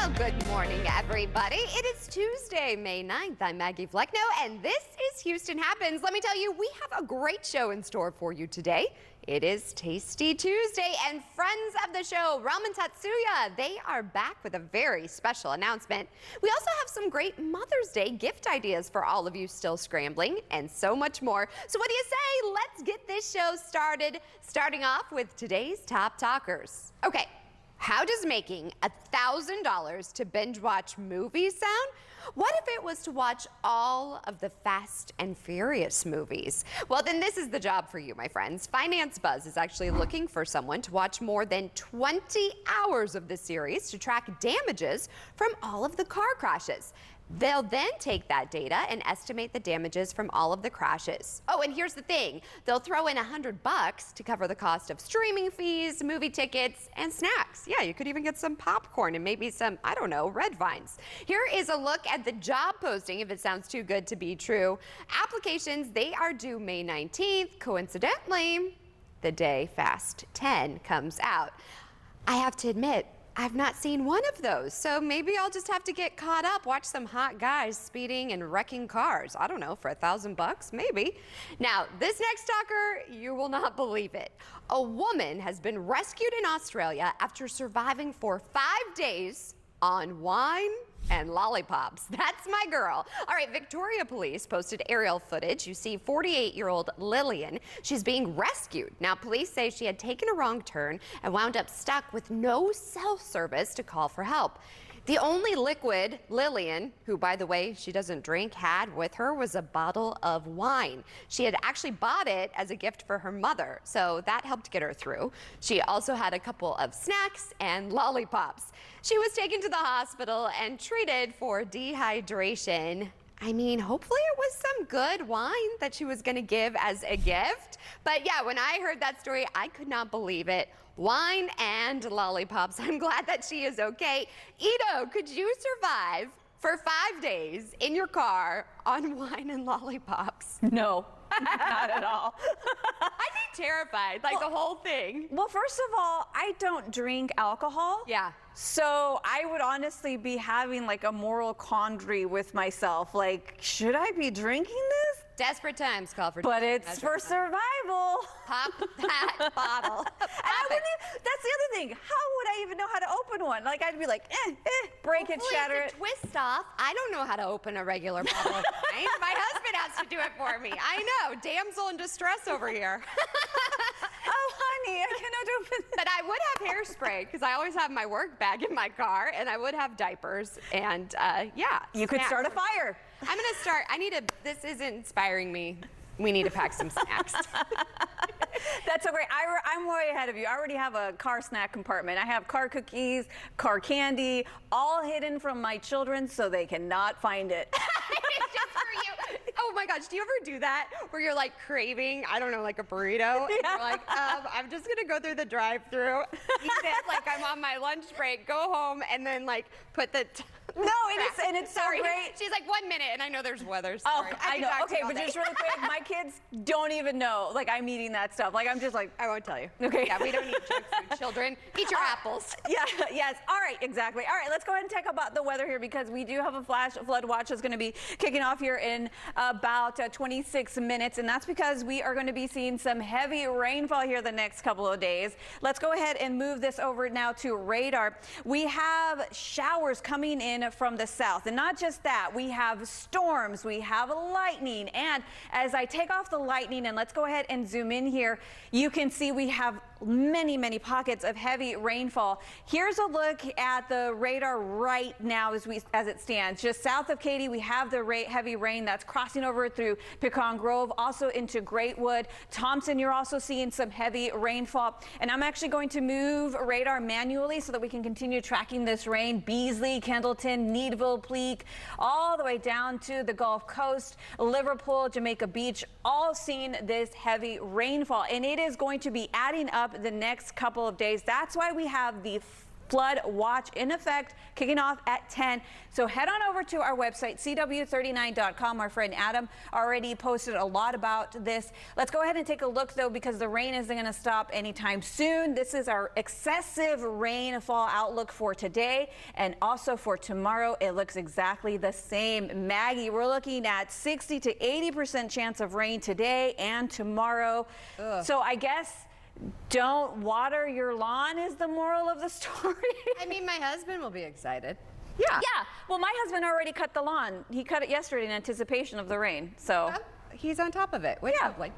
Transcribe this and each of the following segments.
Well, good morning, everybody. It is Tuesday, May 9th. I'm Maggie Fleckno, and this is Houston Happens. Let me tell you, we have a great show in store for you today. It is Tasty Tuesday, and friends of the show, Ramen Tatsuya, they are back with a very special announcement. We also have some great Mother's Day gift ideas for all of you still scrambling, and so much more. So what do you say? Let's get this show started, starting off with today's Top Talkers. Okay. How does making $1,000 to binge watch movies sound? What if it was to watch all of the Fast and Furious movies? Well, then this is the job for you, my friends. Finance Buzz is actually looking for someone to watch more than 20 hours of the series to track damages from all of the car crashes. They'll then take that data and estimate the damages from all of the crashes. Oh, and here's the thing. They'll throw in $100 to cover the cost of streaming fees, movie tickets, and snacks. Yeah, you could even get some popcorn and maybe some, I don't know, red vines. Here is a look at the job posting, if it sounds too good to be true. Applications, they are due May 19th. Coincidentally, the day Fast 10 comes out. I have to admit, I've not seen one of those, so maybe I'll just have to get caught up, watch some hot guys speeding and wrecking cars. I don't know, for $1,000, maybe. Now, this next talker, you will not believe it. A woman has been rescued in Australia after surviving for 5 days on wine and lollipops. That's my girl. All right, Victoria Police posted aerial footage. You see 48-year-old Lillian. She's being rescued. Now, police say she had taken a wrong turn and wound up stuck with no cell service to call for help. The only liquid Lillian, who, by the way, she doesn't drink, had with her was a bottle of wine. She had actually bought it as a gift for her mother, so that helped get her through. She also had a couple of snacks and lollipops. She was taken to the hospital and treated for dehydration. I mean, hopefully it was some good wine that she was going to give as a gift. But yeah, when I heard that story, I could not believe it. Wine and lollipops. I'm glad that she is okay. Ito, could you survive for 5 days in your car on wine and lollipops? No, not at all. I'd be terrified, like the whole thing. Well, first of all, I don't drink alcohol. Yeah. So I would honestly be having like a moral quandary with myself. Like, should I be drinking this? Desperate times call for But it's for survival. Pop that bottle. That's the other thing. How would I even know how to open one? Like, I'd be like, break it, shatter it. Twist off. I don't know how to open a regular bottle of wine. My husband has to do it for me. I know. Damsel in distress over here. Oh, honey, I cannot open it. But I would have hairspray because I always have my work bag in my car, and I would have diapers, and yeah. You could start a fire. I'm gonna start. This isn't inspiring me. We need to pack some snacks. That's so great. I'm way ahead of you. I already have a car snack compartment. I have car cookies, car candy, all hidden from my children so they cannot find it. It's just for you. Oh my gosh, do you ever do that where you're like craving, I don't know, like a burrito? And you're like, I'm just gonna go through the drive-thru, eat it like I'm on my lunch break, go home, and then like put the... No, it's so great. She's like, 1 minute, and I know there's weather. Oh, Sorry. I know. Okay, but just really quick, my kids don't even know, like, I'm eating that stuff. Like, I'm just like, I won't tell you. Okay. Yeah, we don't eat junk food. Children, eat your apples. Yeah, yes. All right, exactly. All right, let's go ahead and talk about the weather here because we do have a flash flood watch that's going to be kicking off here in about 26 minutes, and that's because we are going to be seeing some heavy rainfall here the next couple of days. Let's go ahead and move this over now to radar. We have showers coming in from the south, and not just that, we have storms, we have lightning, and as I take off the lightning and let's go ahead and zoom in here, you can see we have many pockets of heavy rainfall. Here's a look at the radar right now as it stands. Just south of Katy, we have the heavy rain that's crossing over through Pecan Grove, also into Greatwood. Thompson, you're also seeing some heavy rainfall. And I'm actually going to move radar manually so that we can continue tracking this rain. Beasley, Kendleton, Needville, Pleak, all the way down to the Gulf Coast, Liverpool, Jamaica Beach, all seeing this heavy rainfall. And it is going to be adding up the next couple of days. That's why we have the flood watch in effect, kicking off at 10. So head on over to our website, CW39.com. Our friend Adam already posted a lot about this. Let's go ahead and take a look, though, because the rain isn't going to stop anytime soon. This is our excessive rainfall outlook for today and also for tomorrow. It looks exactly the same. Maggie, we're looking at 60 to 80% chance of rain today and tomorrow. Ugh. So I guess don't water your lawn is the moral of the story. I mean, my husband will be excited. Yeah. Well, my husband already cut the lawn. He cut it yesterday in anticipation of the rain. So well, he's on top of it. Which lovely.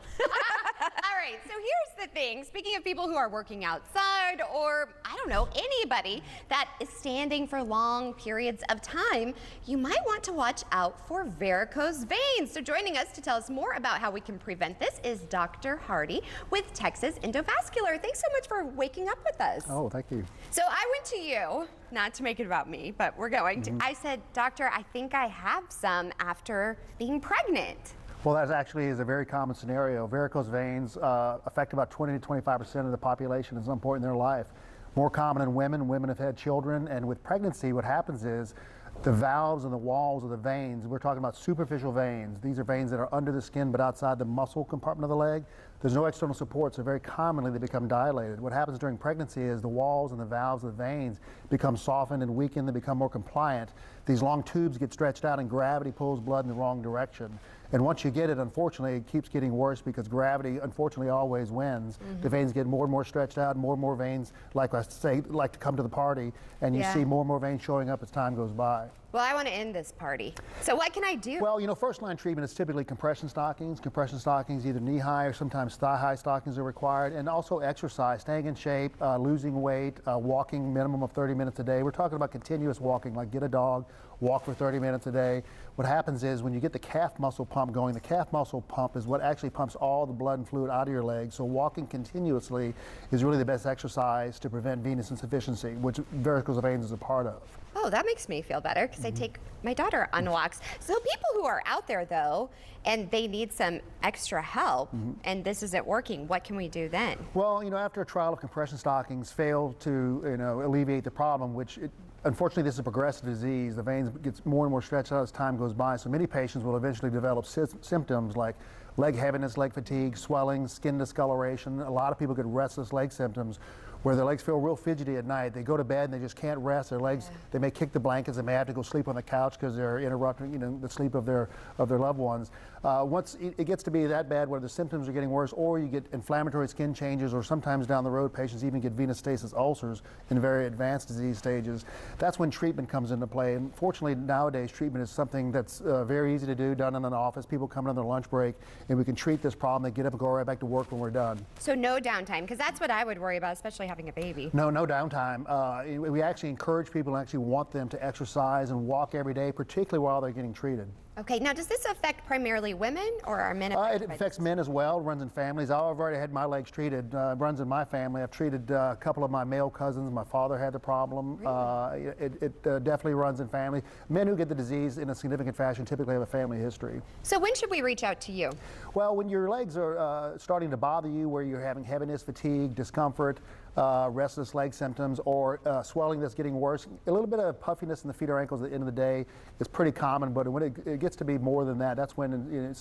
All right, so here's the thing. Speaking of people who are working outside or, I don't know, anybody that is standing for long periods of time, you might want to watch out for varicose veins. So joining us to tell us more about how we can prevent this is Dr. Hardy with Texas Endovascular. Thanks so much for waking up with us. Oh, thank you. So I went to you, not to make it about me, but we're going to. I said, doctor, I think I have some after being pregnant. Well, that actually is a very common scenario. Varicose veins affect about 20 to 25% of the population at some point in their life. More common in women. Women have had children, and with pregnancy, what happens is the valves and the walls of the veins, we're talking about superficial veins. These are veins that are under the skin but outside the muscle compartment of the leg. There's no external support, so very commonly they become dilated. What happens during pregnancy is the walls and the valves of the veins become softened and weakened, they become more compliant. These long tubes get stretched out and gravity pulls blood in the wrong direction. And once you get it, unfortunately, it keeps getting worse because gravity, unfortunately, always wins. The veins get more and more stretched out, and more veins, like I say, like to come to the party, and you see more and more veins showing up as time goes by. Well, I want to end this party. So what can I do? Well, you know, first line treatment is typically compression stockings. Compression stockings, either knee high or sometimes thigh high stockings are required, and also exercise, staying in shape, losing weight, walking minimum of 30 minutes a day. We're talking about continuous walking, like get a dog, walk for 30 minutes a day. What happens is when you get the calf muscle pump going, the calf muscle pump is what actually pumps all the blood and fluid out of your legs. So walking continuously is really the best exercise to prevent venous insufficiency, which varicose veins is a part of. Oh, that makes me feel better because I take my daughter on walks. So people who are out there, though, and they need some extra help, and this isn't working, what can we do then? Well, you know, after a trial of compression stockings fail to, alleviate the problem, which unfortunately, this is a progressive disease. The veins get more and more stretched out as time goes by, so many patients will eventually develop symptoms like leg heaviness, leg fatigue, swelling, skin discoloration. A lot of people get restless leg symptoms where their legs feel real fidgety at night. They go to bed and they just can't rest. Their legs, they may kick the blankets, they may have to go sleep on the couch because they're interrupting, the sleep of their loved ones. Once it gets to be that bad where the symptoms are getting worse, or you get inflammatory skin changes, or sometimes down the road patients even get venous stasis ulcers in very advanced disease stages, that's when treatment comes into play. And fortunately nowadays treatment is something that's very easy to do, done in an office. People come in on their lunch break and we can treat this problem. They get up and go right back to work when we're done. So no downtime, because that's what I would worry about, especially having a baby. No downtime. We actually encourage people and actually want them to exercise and walk every day, particularly while they're getting treated. Okay, now does this affect primarily women or are men affected? It affects men as well, runs in families. I've already had my legs treated, runs in my family. I've treated a couple of my male cousins. My father had the problem. Really? It definitely runs in families. Men who get the disease in a significant fashion typically have a family history. So when should we reach out to you? Well, when your legs are starting to bother you, where you're having heaviness, fatigue, discomfort, restless leg symptoms, or swelling that's getting worse. A little bit of puffiness in the feet or ankles at the end of the day is pretty common, but when it gets to be more than that, that's when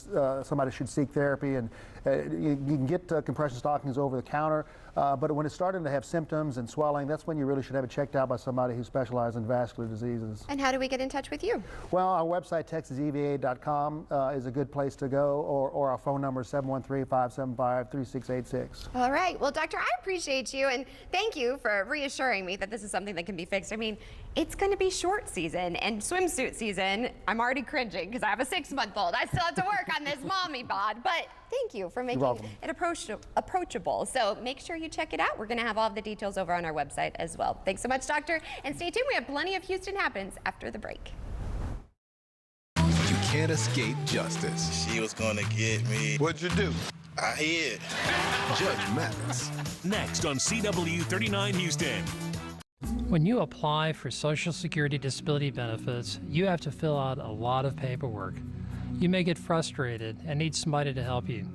somebody should seek therapy. And you can get compression stockings over the counter, but when it's starting to have symptoms and swelling, that's when you really should have it checked out by somebody who specializes in vascular diseases. And how do we get in touch with you? Well, our website, texaseva.com, is a good place to go, or our phone number is 713-575-3686. All right. Well, doctor, I appreciate you, and thank you for reassuring me that this is something that can be fixed. I mean, it's going to be short season and swimsuit season. I'm already cringing because I have a 6-month-old. I still have to work on this mommy bod, but thank you for making it approachable. So make sure you check it out. We're going to have all of the details over on our website as well. Thanks so much, doctor, and stay tuned. We have plenty of Houston Happens after the break. You can't escape justice. She was gonna get me. What'd you do? I hid. Judge Mathis. Next on CW 39 Houston. When you apply for Social Security disability benefits, you have to fill out a lot of paperwork. You may get frustrated and need somebody to help you.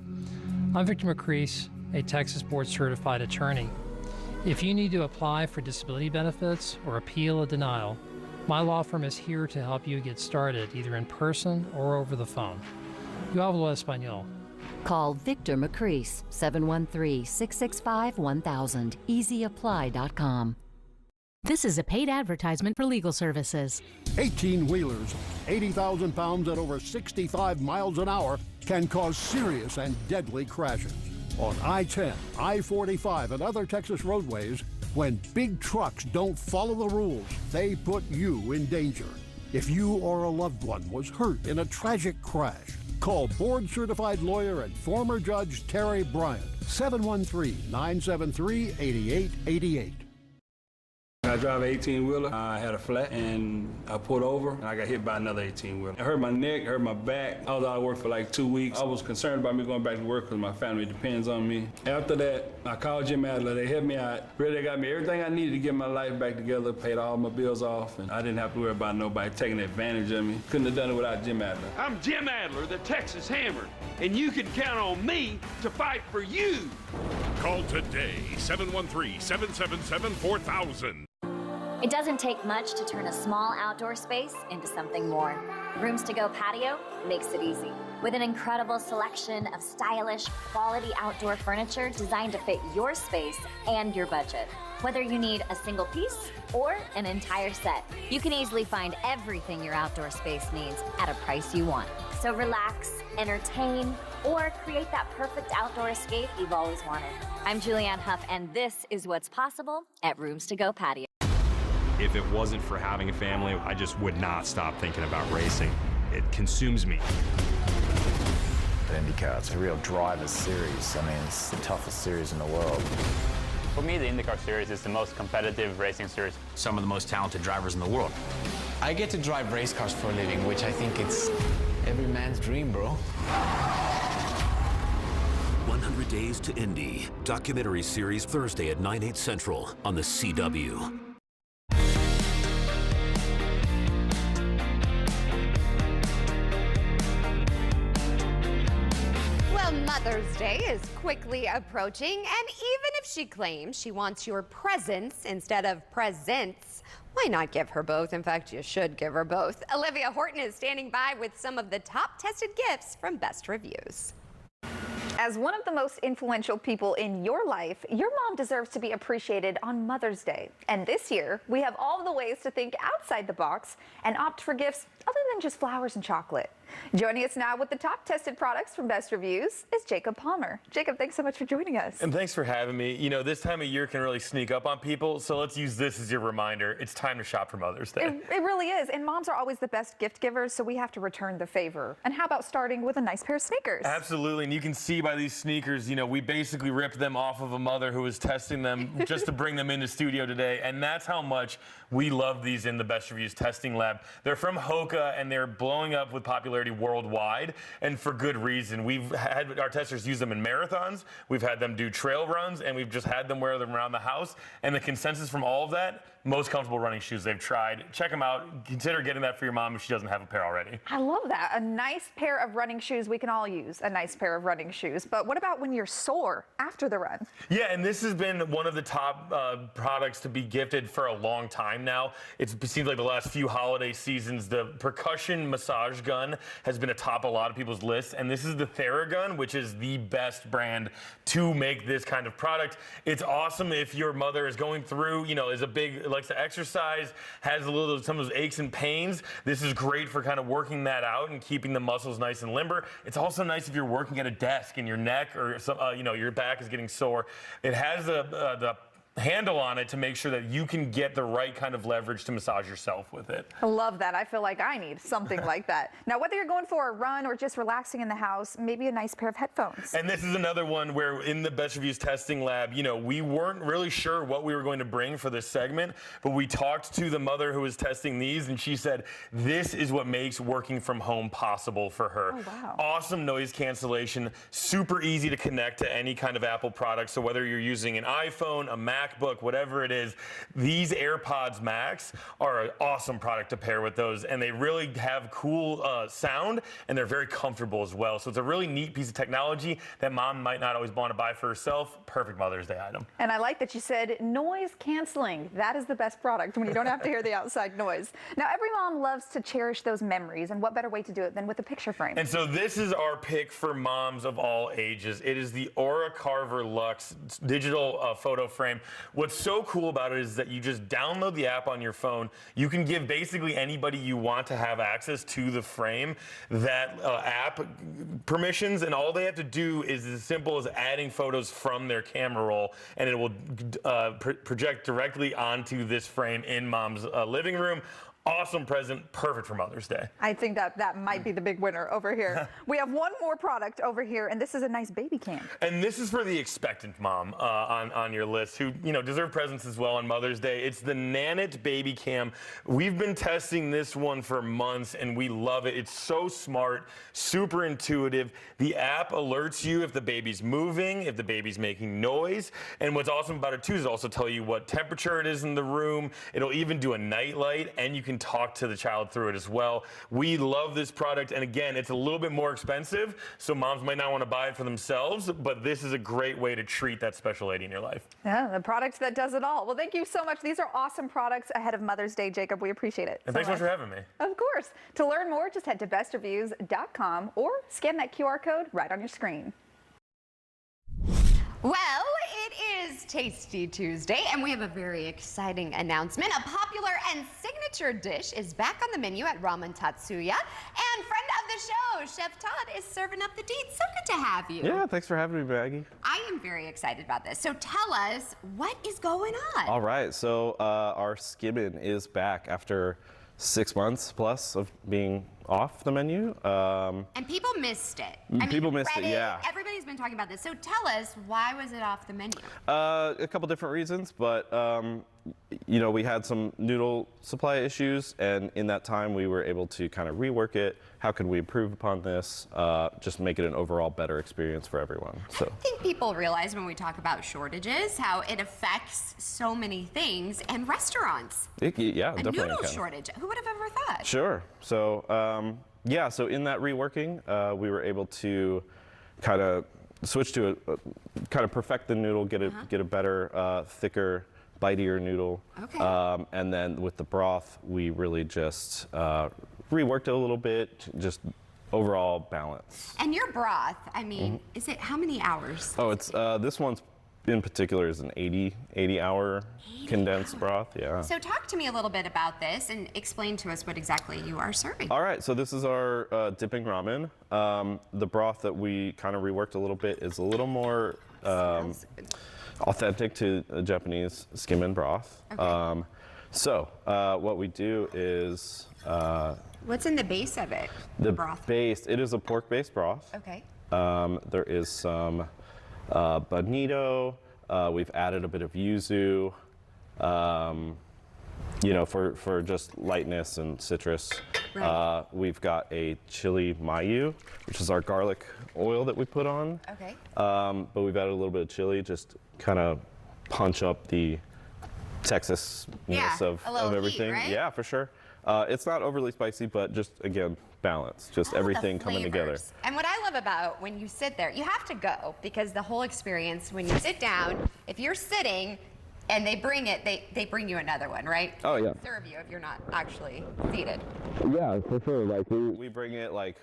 I'm Victor McCrease, a Texas board certified attorney. If you need to apply for disability benefits or appeal a denial, my law firm is here to help you get started either in person or over the phone. Yo hablo español. Call Victor McCrease, 713-665-1000, easyapply.com. This is a paid advertisement for legal services. 18-wheelers, 80,000 pounds at over 65 miles an hour can cause serious and deadly crashes. On I-10, I-45, and other Texas roadways, when big trucks don't follow the rules, they put you in danger. If you or a loved one was hurt in a tragic crash, call board-certified lawyer and former Judge Terry Bryant, 713-973-8888. I drive an 18-wheeler. I had a flat and I pulled over and I got hit by another 18-wheeler. It hurt my neck, hurt my back. I was out of work for like 2 weeks. I was concerned about me going back to work because my family depends on me. After that, I called Jim Adler. They helped me out. Really got me everything I needed to get my life back together, paid all my bills off, and I didn't have to worry about nobody taking advantage of me. Couldn't have done it without Jim Adler. I'm Jim Adler, the Texas Hammer, and you can count on me to fight for you. Call today, 713-777-4000. It doesn't take much to turn a small outdoor space into something more. Rooms to Go Patio makes it easy. With an incredible selection of stylish, quality outdoor furniture designed to fit your space and your budget. Whether you need a single piece or an entire set, you can easily find everything your outdoor space needs at a price you want. So relax, entertain, or create that perfect outdoor escape you've always wanted. I'm Julianne Huff, and this is what's possible at Rooms to Go Patio. If it wasn't for having a family, I just would not stop thinking about racing. It consumes me. IndyCar, it's a real driver's series. I mean, it's the toughest series in the world. For me, the IndyCar series is the most competitive racing series. Some of the most talented drivers in the world. I get to drive race cars for a living, which I think it's every man's dream, bro. 100 Days to Indy. Documentary series Thursday at 9/8 Central on the CW. Mother's Day is quickly approaching, and even if she claims she wants your presents instead of presents, why not give her both? In fact, you should give her both. Olivia Horton is standing by with some of the top tested gifts from Best Reviews. As one of the most influential people in your life, your mom deserves to be appreciated on Mother's Day. And this year, we have all the ways to think outside the box and opt for gifts other than just flowers and chocolate. Joining us now with the top tested products from Best Reviews is Jacob Palmer. Jacob, thanks so much for joining us. And thanks for having me. You know, this time of year can really sneak up on people, so let's use this as your reminder. It's time to shop for Mother's Day. It really is, and moms are always the best gift givers, so we have to return the favor. And how about starting with a nice pair of sneakers? Absolutely, and you can see by these sneakers, you know, we basically ripped them off of a mother who was testing them just to bring them into studio today, and that's how much we love these in the Best Reviews testing lab. They're from Hoka, and they're blowing up with popularity worldwide, and for good reason. We've had our testers use them in marathons, we've had them do trail runs, and we've just had them wear them around the house, and the consensus from all of that, most comfortable running shoes they've tried. Check them out. Consider getting that for your mom if she doesn't have a pair already. I love that. A nice pair of running shoes. We can all use a nice pair of running shoes. But what about when you're sore after the run? Yeah, and this has been one of the top products to be gifted for a long time now. It seems like the last few holiday seasons, the percussion massage gun has been atop a lot of people's lists. And this is the Theragun, which is the best brand to make this kind of product. It's awesome if your mother is going through, you know, likes to exercise, has some of those aches and pains. This is great for kind of working that out and keeping the muscles nice and limber. It's also nice if you're working at a desk and your neck or you know, your back is getting sore. It has the handle on it to make sure that you can get the right kind of leverage to massage yourself with it. I love that. I feel like I need something like that. Now, whether you're going for a run or just relaxing in the house, maybe a nice pair of headphones. And this is another one where in the Best Reviews testing lab, you know, we weren't really sure what we were going to bring for this segment, but we talked to the mother who was testing these, and she said this is what makes working from home possible for her. Oh, wow. Awesome noise cancellation, super easy to connect to any kind of Apple product. So whether you're using an iPhone, a Mac, MacBook, whatever it is, these AirPods Max are an awesome product to pair with those, and they really have cool sound, and they're very comfortable as well. So it's a really neat piece of technology that mom might not always want to buy for herself. Perfect Mother's Day item. And I like that you said noise canceling. That is the best product when you don't have to hear the outside noise. Now, every mom loves to cherish those memories, and what better way to do it than with a picture frame? And so this is our pick for moms of all ages. It is the Aura Carver Luxe digital photo frame. What's so cool about it is that you just download the app on your phone. You can give basically anybody you want to have access to the frame that app permissions, and all they have to do is as simple as adding photos from their camera roll, and it will project directly onto this frame in mom's living room. Awesome present, perfect for Mother's Day. I think that might be the big winner over here. We have one more product over here, and this is a nice baby cam. And this is for the expectant mom on your list who, you know, deserve presents as well on Mother's Day. It's the Nanit Baby Cam. We've been testing this one for months, and we love it. It's so smart, super intuitive. The app alerts you if the baby's moving, if the baby's making noise. And what's awesome about it, too, is it'll also tell you what temperature it is in the room. It'll even do a night light, and you can talk to the child through it as well. We love this product, and again, it's a little bit more expensive, so moms might not want to buy it for themselves, but this is a great way to treat that special lady in your life. Yeah, the product that does it all. Well, thank you so much. These are awesome products ahead of Mother's Day, Jacob. We appreciate it. And thanks so much for having me. Of course. To learn more, just head to bestreviews.com or scan that QR code right on your screen. Well, it is Tasty Tuesday, and we have a very exciting announcement. A popular and signature dish is back on the menu at Ramen Tatsuya, and friend of the show, Chef Todd, is serving up the deeds. So good to have you. Yeah, thanks for having me, Maggie. I am very excited about this. So tell us, what is going on? All right, so our skimmin is back after 6 months plus of being off the menu. And people missed it. People missed it, yeah. Everybody's been talking about this. So tell us, why was it off the menu? A couple different reasons, but you know, we had some noodle supply issues, and in that time we were able to kind of rework it. How could we improve upon this? Just make it an overall better experience for everyone. So I think people realize when we talk about shortages how it affects so many things and restaurants. Yeah, a definitely. Noodle shortage. Who would have ever thought? Sure. So yeah, so in that reworking, we were able to kind of switch to kind of perfect the noodle, get a better, thicker, bitier noodle. Okay. And then with the broth, we really just reworked it a little bit, just overall balance. And your broth, I mean, is it how many hours? Oh, it's this one's in particular is an 80-hour condensed broth. Yeah. So talk to me a little bit about this and explain to us what exactly you are serving. All right, so this is our dipping ramen. The broth that we kind of reworked a little bit is a little more authentic to a Japanese skimmin broth. Okay. So what we do is what's in the base of it? The broth base. It is a pork-based broth. Okay. There is some bonito. We've added a bit of yuzu. You know, for just lightness and citrus. Right. We've got a chili mayu, which is our garlic oil that we put on. Okay. But we've added a little bit of chili, just kind of punch up the Texas-ness of everything. Heat, right? Yeah, for sure. It's not overly spicy, but just, again, balance. Just everything coming together. And what I love about when you sit there, you have to go, because the whole experience, when you sit down, if you're sitting, and they bring it, they bring you another one, right? Oh, yeah. Serve you if you're not actually seated. Yeah, for sure. Like we bring it like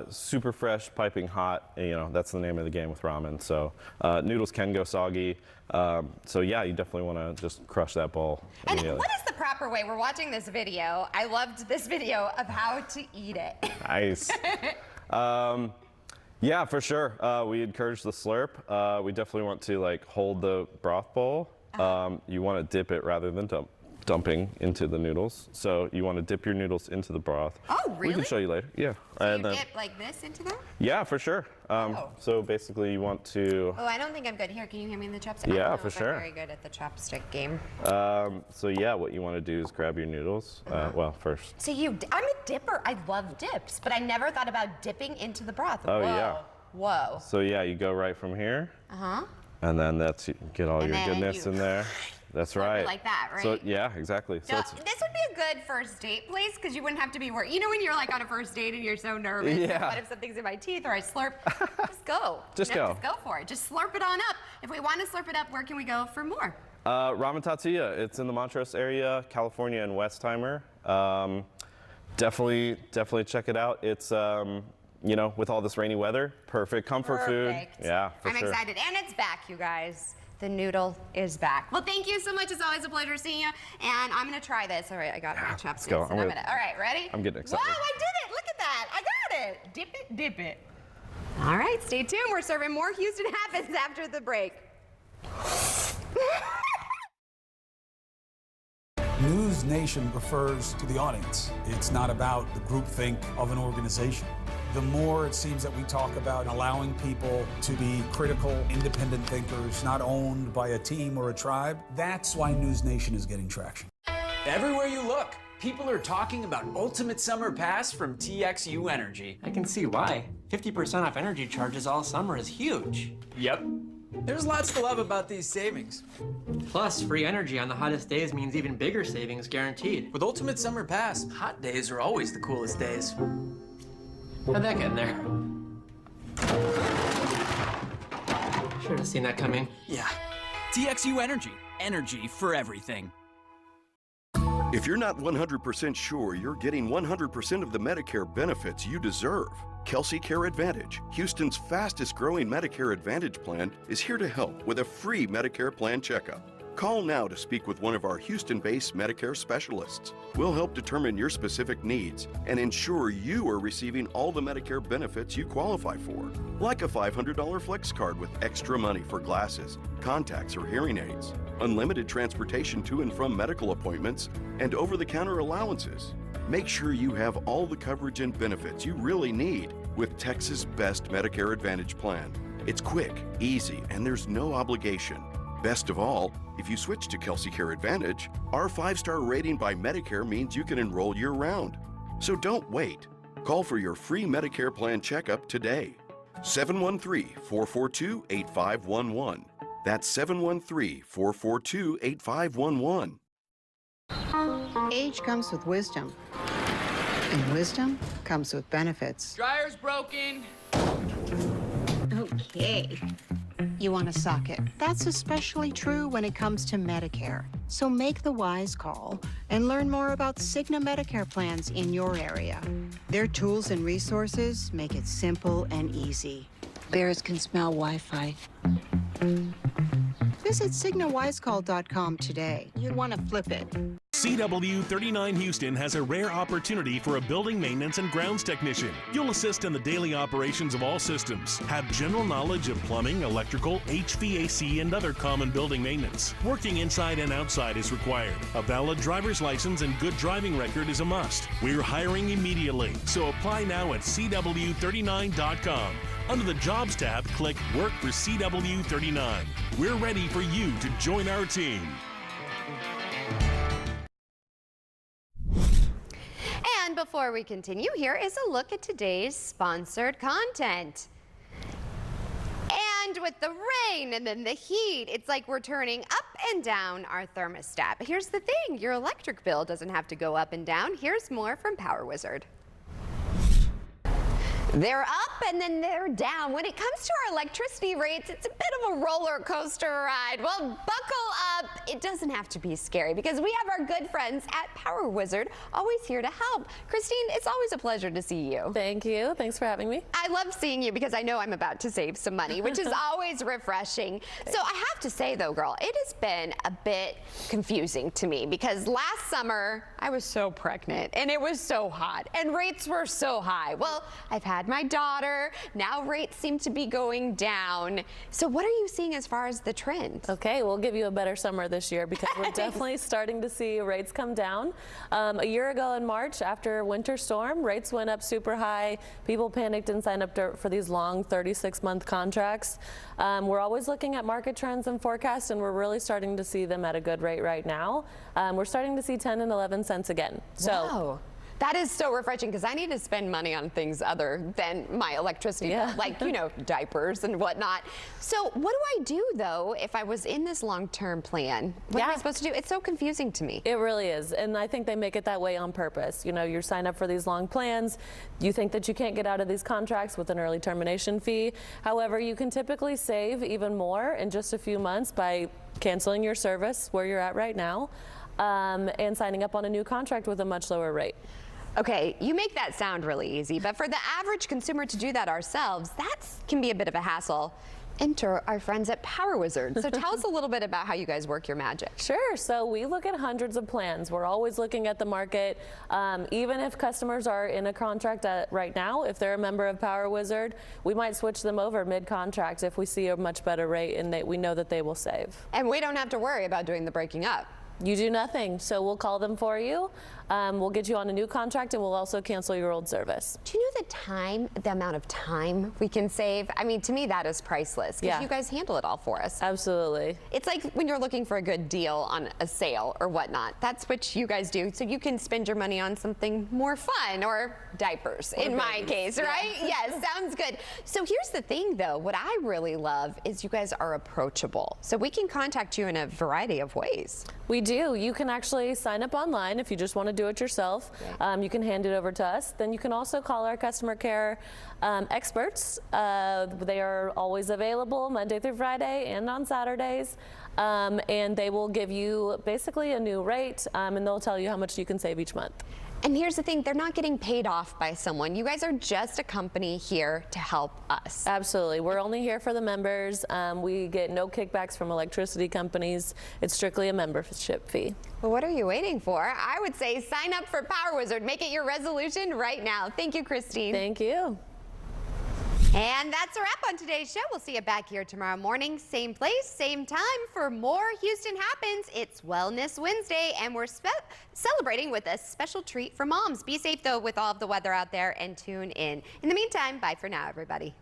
super fresh, piping hot. You know, that's the name of the game with ramen. So noodles can go soggy. So yeah, you definitely want to just crush that bowl. And what is the proper way? We're watching this video. I loved this video of how to eat it. Nice. Yeah, for sure. We encourage the slurp. We definitely want to like hold the broth bowl. You want to dip it rather than dumping into the noodles. So you want to dip your noodles into the broth. Oh, really? We can show you later. Yeah. So you dip like this into there? Yeah, for sure. So basically you want to... Oh, I don't think I'm good. Here, can you hand me the chopstick? Yeah, I don't know for if sure. I'm very good at the chopstick game. So yeah, what you want to do is grab your noodles. Well, first. So I'm a dipper. I love dips, but I never thought about dipping into the broth. Oh, Whoa. yeah. Whoa. So yeah, you go right from here. And then that's, get all And your then goodness you in there. That's right. like that, right? So, yeah, exactly. So No, it's, this would be a good first date place because you wouldn't have to be worried. You know when you're like on a first date and you're so nervous, Yeah. what if something's in my teeth or I slurp? Just go. Just You know, go. Just go for it. Just slurp it on up. If we want to slurp it up, where can we go for more? Ramen Tatsuya. It's in the Montrose area, California and Westheimer. Definitely check it out. It's, you know, with all this rainy weather, perfect comfort food. Yeah, for I'm sure. excited. And it's back, you guys. The noodle is back. Well, thank you so much. It's always a pleasure seeing you. And I'm going to try this. All right, I got my chopsticks. go. All right, ready? I'm getting excited. Wow, I did it. Look at that. I got it. Dip it, dip it. All right, stay tuned. We're serving more Houston Happens after the break. News Nation refers to the audience. It's not about the groupthink of an organization. The more it seems that we talk about allowing people to be critical, independent thinkers, not owned by a team or a tribe, that's why News Nation is getting traction. Everywhere you look, people are talking about Ultimate Summer Pass from TXU Energy. I can see why. 50% off energy charges all summer is huge. Yep. There's lots to love about these savings. Plus, free energy on the hottest days means even bigger savings guaranteed. With Ultimate Summer Pass, hot days are always the coolest days. How'd that get in there? Should have seen that coming. Yeah. TXU Energy. Energy for everything. If you're not 100% sure you're getting 100% of the Medicare benefits you deserve, Kelsey Care Advantage, Houston's fastest growing Medicare Advantage plan, is here to help with a free Medicare plan checkup. Call now to speak with one of our Houston-based Medicare specialists. We'll help determine your specific needs and ensure you are receiving all the Medicare benefits you qualify for, like a $500 flex card with extra money for glasses, contacts, or hearing aids, unlimited transportation to and from medical appointments, and over-the-counter allowances. Make sure you have all the coverage and benefits you really need with Texas' best Medicare Advantage plan. It's quick, easy, and there's no obligation. Best of all, if you switch to Kelsey Care Advantage, our 5-star rating by Medicare means you can enroll year-round. So don't wait. Call for your free Medicare plan checkup today. 713-442-8511. That's 713-442-8511. Age comes with wisdom, and wisdom comes with benefits. Dryer's broken. Okay. You want a socket. That's especially true when it comes to Medicare. So make the wise call and learn more about Cigna Medicare plans in your area. Their tools and resources make it simple and easy. Bears can smell Wi-Fi. Visit CignaWiseCall.com today. You'd want to flip it. CW39 Houston has a rare opportunity for a building maintenance and grounds technician. You'll assist in the daily operations of all systems, have general knowledge of plumbing, electrical, HVAC, and other common building maintenance. Working inside and outside is required. A valid driver's license and good driving record is a must. We're hiring immediately, so apply now at CW39.com. Under the Jobs tab, click Work for CW39. We're ready for you to join our team. And before we continue, here is a look at today's sponsored content. And with the rain and then the heat, it's like we're turning up and down our thermostat. But here's the thing, your electric bill doesn't have to go up and down. Here's more from Power Wizard. They're up and then they're down. When it comes to our electricity rates, it's a bit of a roller coaster ride. Well, buckle up. It doesn't have to be scary because we have our good friends at Power Wizard always here to help. Christine, it's always a pleasure to see you. Thank you. Thanks for having me. I love seeing you because I know I'm about to save some money, which is always refreshing. So I have to say though, girl, it has been a bit confusing to me because last summer I was so pregnant and it was so hot and rates were so high. Well, I've had my daughter. Now rates seem to be going down. So what are you seeing as far as the trend? Okay, we'll give you a better summer this year because we're definitely starting to see rates come down. A year ago in March, after winter storm, rates went up super high. People panicked and signed up for these long 36-month contracts. We're always looking at market trends and forecasts, and we're really starting to see them at a good rate right now. We're starting to see 10 and 11 cents again. So. Wow. That is so refreshing because I need to spend money on things other than my electricity, like, you know, diapers and whatnot. So what do I do, though, if I was in this long-term plan? What am I supposed to do? It's so confusing to me. It really is. And I think they make it that way on purpose. You know, you sign up for these long plans. You think that you can't get out of these contracts with an early termination fee. However, you can typically save even more in just a few months by canceling your service where you're at right now and signing up on a new contract with a much lower rate. Okay, you make that sound really easy, but for the average consumer to do that ourselves, that can be a bit of a hassle. Enter our friends at Power Wizard. So tell us a little bit about how you guys work your magic. Sure. So we look at hundreds of plans. We're always looking at the market. Even if customers are in a contract right now, if they're a member of Power Wizard, we might switch them over mid-contract if we see a much better rate and we know that they will save. And we don't have to worry about doing the breaking up. You do nothing. So we'll call them for you. We'll get you on a new contract, and we'll also cancel your old service. Do you know the amount of time we can save? I mean, to me, that is priceless because you guys handle it all for us. Absolutely. It's like when you're looking for a good deal on a sale or whatnot. That's what you guys do. So you can spend your money on something more fun or diapers in my case, right? Yes, sounds good. So here's the thing, though. What I really love is you guys are approachable. So we can contact you in a variety of ways. We do. You can actually sign up online if you just want to do it yourself. You can hand it over to us. Then you can also call our customer care experts. They are always available Monday through Friday and on Saturdays. And they will give you basically a new rate, and they'll tell you how much you can save each month. And here's the thing, they're not getting paid off by someone. You guys are just a company here to help us. Absolutely. We're only here for the members. We get no kickbacks from electricity companies. It's strictly a membership fee. Well, what are you waiting for? I would say sign up for Power Wizard. Make it your resolution right now. Thank you, Christine. Thank you. And that's a wrap on today's show. We'll see you back here tomorrow morning, same place, same time for more Houston Happens. It's Wellness Wednesday, and we're celebrating with a special treat for moms. Be safe, though, with all of the weather out there, and tune in. In the meantime, bye for now, everybody.